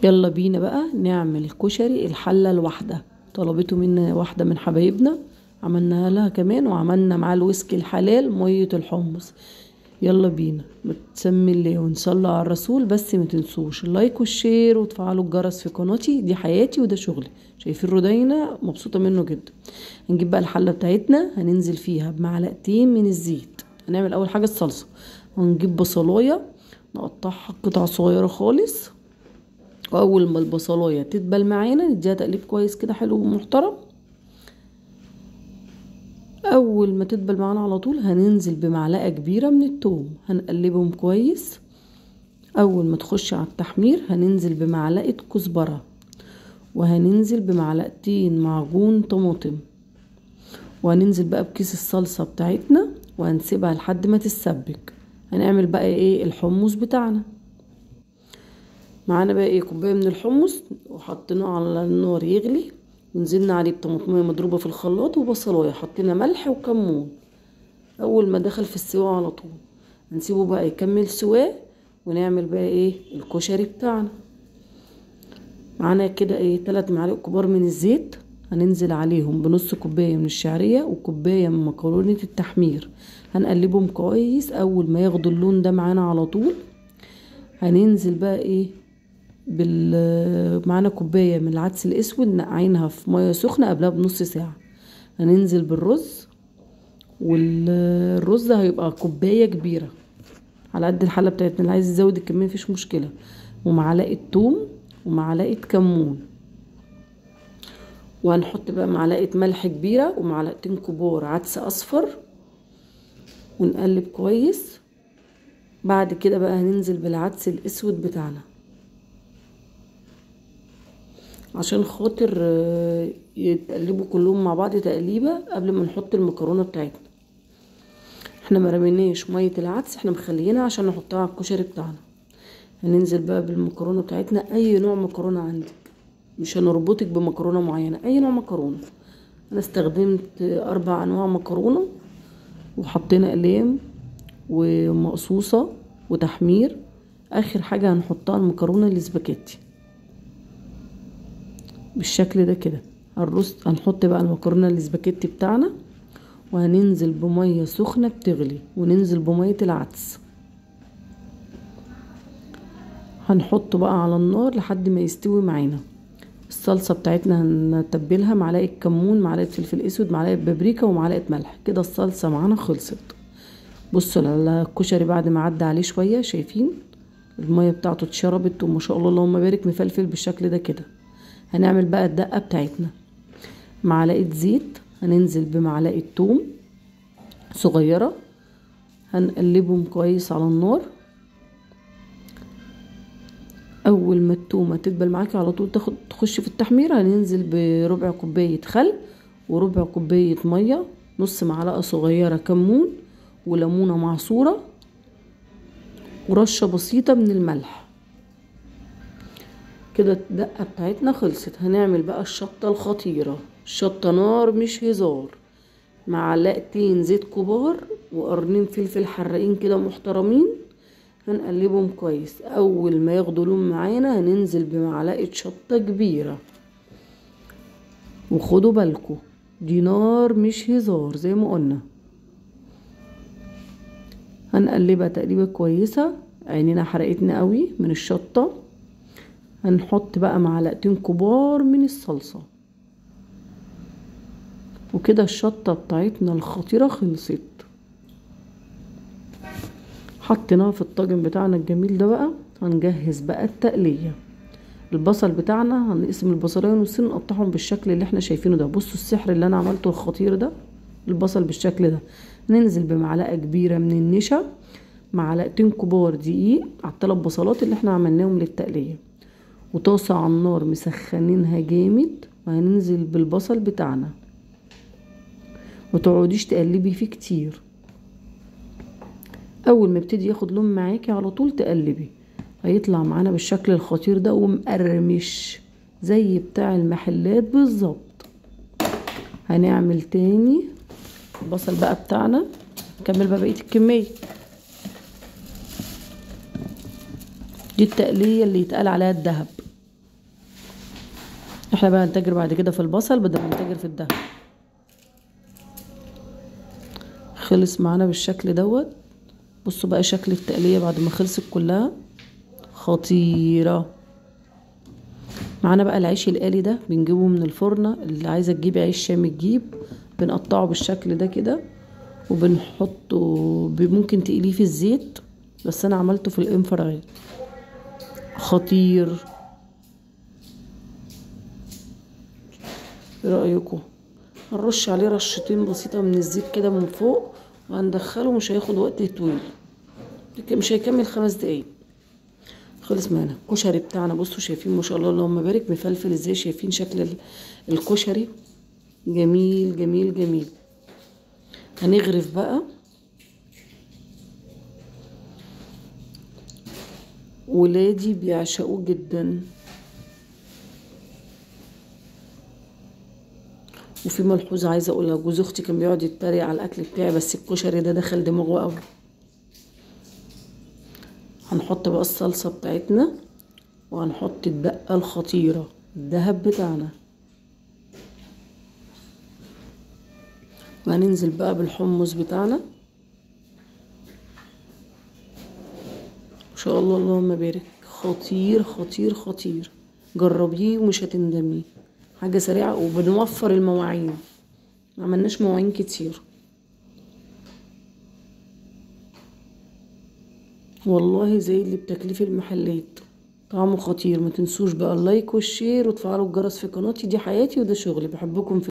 يلا بينا بقى نعمل كشري الحلة الواحدة. طلبته منا واحدة من حبايبنا، عملناها لها كمان، وعملنا معاه الويسكي الحلال مية الحمص. يلا بينا بتسمي الله ونصلي على الرسول، بس ما تنسوش اللايك والشير وتفعلوا الجرس في قناتي. دي حياتي وده شغلي. شايفين رودينا مبسوطة منه جدا. هنجيب بقى الحلة بتاعتنا، هننزل فيها بمعلقتين من الزيت. هنعمل اول حاجة الصلصة. هنجيب بصلاية نقطعها قطع صغيرة خالص، واول ما البصلايه تدبل معانا نديها تقليب كويس كده حلو ومحترم. اول ما تدبل معانا على طول هننزل بمعلقه كبيره من الثوم، هنقلبهم كويس. اول ما تخش على التحمير هننزل بمعلقه كزبره، وهننزل بمعلقتين معجون طماطم، وهننزل بقى بكيس الصلصه بتاعتنا وهنسيبها لحد ما تتسبك. هنعمل بقى ايه الحمص بتاعنا. معانا بقى ايه كوبايه من الحمص، وحطيناه على النار يغلي، ونزلنا عليه بطماطميه مضروبه في الخلاط وبصلايه، حطينا ملح وكمون. اول ما دخل في السوا على طول هنسيبه بقى يكمل سواه، ونعمل بقى ايه الكشري بتاعنا. معانا كده ايه 3 معالق كبار من الزيت، هننزل عليهم بنص كوبايه من الشعريه وكوبايه من مكرونه التحمير. هنقلبهم كويس. اول ما ياخدوا اللون ده معانا على طول هننزل بقى ايه معانا كوبايه من العدس الاسود نقعينها في ميه سخنه قبلها بنص ساعه. هننزل بالرز، والرز هيبقى كوبايه كبيره على قد الحله بتاعتنا. اللي عايز يزود الكميه مفيش مشكله. ومعلقه توم ومعلقه كمون، وهنحط بقى معلقه ملح كبيره ومعلقتين كبار عدس اصفر، ونقلب كويس. بعد كده بقى هننزل بالعدس الاسود بتاعنا عشان خاطر يتقلبوا كلهم مع بعض تقليبه قبل ما نحط المكرونه بتاعتنا. احنا ما رميناش ميه العدس، احنا مخليينها عشان نحطها على الكشري بتاعنا. هننزل بقى بالمكرونه بتاعتنا، اي نوع مكرونه عندك، مش هنربطك بمكرونه معينه، اي نوع مكرونه. انا استخدمت 4 انواع مكرونه، وحطينا اقلام ومقصوصه وتحمير. اخر حاجه هنحطها المكرونه الاسباجيتي بالشكل ده كده. هنحط بقى المكرونه الاسباجيتي بتاعنا، وهننزل بميه سخنه بتغلي، وننزل بميه العدس. هنحطه بقى على النار لحد ما يستوي معانا. الصلصه بتاعتنا هنتبلها معلقه كمون، معلقه فلفل اسود، معلقه بابريكا، ومعلقه ملح. كده الصلصه معانا خلصت. بصوا على الكشري بعد ما عدى عليه شويه، شايفين الميه بتاعته اتشربت، وما شاء الله اللهم بارك مفلفل بالشكل ده كده. هنعمل بقى الدقه بتاعتنا. معلقه زيت، هننزل بمعلقه توم صغيره، هنقلبهم كويس على النار. اول ما التومه تدبل معاكي على طول تخش في التحمير، هننزل بربع كوبايه خل وربع كوبايه ميه، نص معلقه صغيره كمون، وليمونه معصوره، ورشه بسيطه من الملح. كده الدقه بتاعتنا خلصت. هنعمل بقى الشطه الخطيره. الشطه نار مش هزار. معلقتين زيت كبار وقرنين فلفل حراقين كده محترمين، هنقلبهم كويس. اول ما ياخدوا لون معانا هننزل بمعلقه شطه كبيره. وخدوا بالكم دي نار مش هزار زي ما قلنا. هنقلبها تقليبه كويسه. عينينا حرقتنا قوي من الشطه. هنحط بقى معلقتين كبار من الصلصه، وكده الشطه بتاعتنا الخطيره خلصت. حطيناها في الطاجن بتاعنا الجميل ده. بقى هنجهز بقى التقليه. البصل بتاعنا هنقسم البصلايه نصين، نقطعهم بالشكل اللي احنا شايفينه ده. بصوا السحر اللي انا عملته الخطير ده. البصل بالشكل ده. ننزل بمعلقه كبيره من النشا، معلقتين كبار دقيق على ال3 بصلات اللي احنا عملناهم للتقليه، وطاسه على النار مسخنينها جامد. وهننزل بالبصل بتاعنا، متقعديش تقلبي فيه كتير. اول ما يبتدي ياخد لون معاكي على طول تقلبي، هيطلع معانا بالشكل الخطير ده ومقرمش زي بتاع المحلات بالظبط. هنعمل تاني البصل بقى بتاعنا، نكمل بقى بقية الكمية. دي التقلية اللي يتقال عليها الدهب. احنا بقى هنتاجر بعد كده في البصل بدل ما نتاجر في الدهب. خلص معانا بالشكل دوت. بصوا بقى شكل التقلية بعد ما خلصت كلها خطيرة. معانا بقى العيش القالي ده بنجيبه من الفرنة، اللي عايزة تجيبي عيش شامي تجيب، بنقطعه بالشكل ده كده وبنحطه، ممكن تقليه في الزيت، بس انا عملته في الانفرايد خطير. ايه رأيكم؟ هنرش عليه رشتين بسيطة من الزيت كده من فوق وهندخله، مش هياخد وقت طويل، مش هيكمل 5 دقايق. خلص معانا الكشري بتاعنا. بصوا شايفين ما شاء الله اللهم بارك مفلفل ازاي، شايفين شكل الكشري جميل جميل جميل. هنغرف بقى، ولادي بيعشقوه جدا. وفي ملحوظة عايزة اقولها، جوز اختي كان بيقعد يتريق على الاكل بتاعي، بس الكشري ده دخل دماغه قوي. هنحط بقى الصلصة بتاعتنا، وهنحط الدقة الخطيرة الدهب بتاعنا، وهننزل بقى بالحمص بتاعنا. ما شاء الله اللهم بارك، خطير خطير خطير. جربيه ومش هتندمي. حاجة سريعة وبنوفر المواعين، ما عملناش مواعين كتير والله، زي اللي بتاكليه في المحلات. طعمه خطير. ما تنسوش بقى اللايك والشير وتفعلوا الجرس في قناتي. دي حياتي وده شغلي. بحبكم في